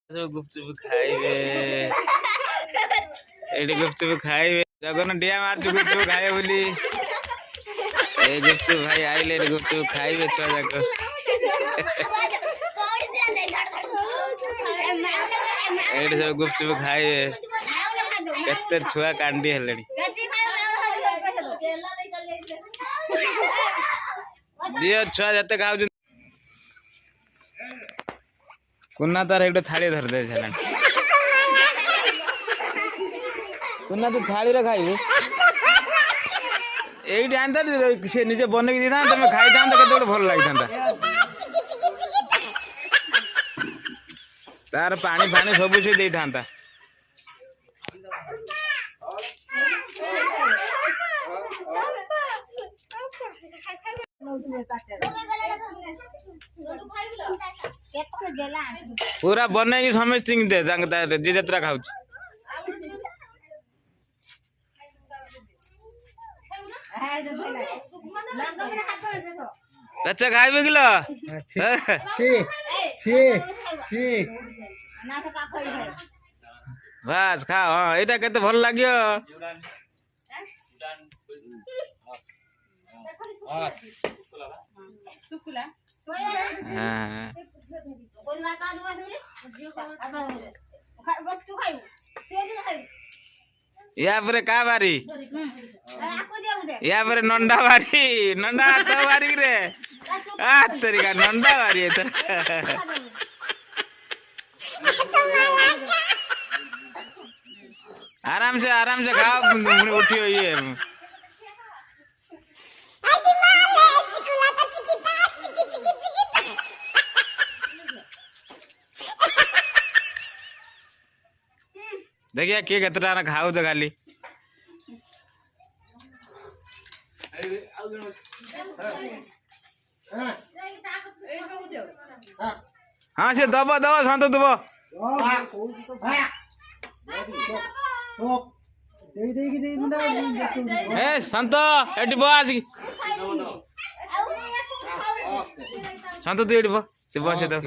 जो गुपचुप खाइबे एडी गुपचुप खाइबे जगन डिया मारछु गुपचुप खाए बोली ए गुपचुप भाई आइले रे गुपचुप खाइबे छुआ जाको एडी सब गुपचुप खाइबे केते छुआ कांडी हेलेनी दियो छुआ जते खाउ कुन्ना तार एक थाली धर दे छलान कुन्ना तो थाली रे खाइबो एडी आंदा से निजे बने के दिना तमे खाइ दान तो केते भल लागि थांदा तार पानी फानी सब से दे थांदा पूरा बने की समस्त दे जे जतरा खाऊ अच्छा खाइबे किलो बस खाओ हाँ यहाँ केते भल लगियो या पर का बारी या पर नंडा बारी नंडा तो बारी रे आ तरीका नंडा बारी है तो आराम से खाओ उठी हुई है देखिए के केतरा ना खाऊ तो खाली हाँ से दब शांत दब ए शांत एटी बस शांत तू एटी बस से बस दब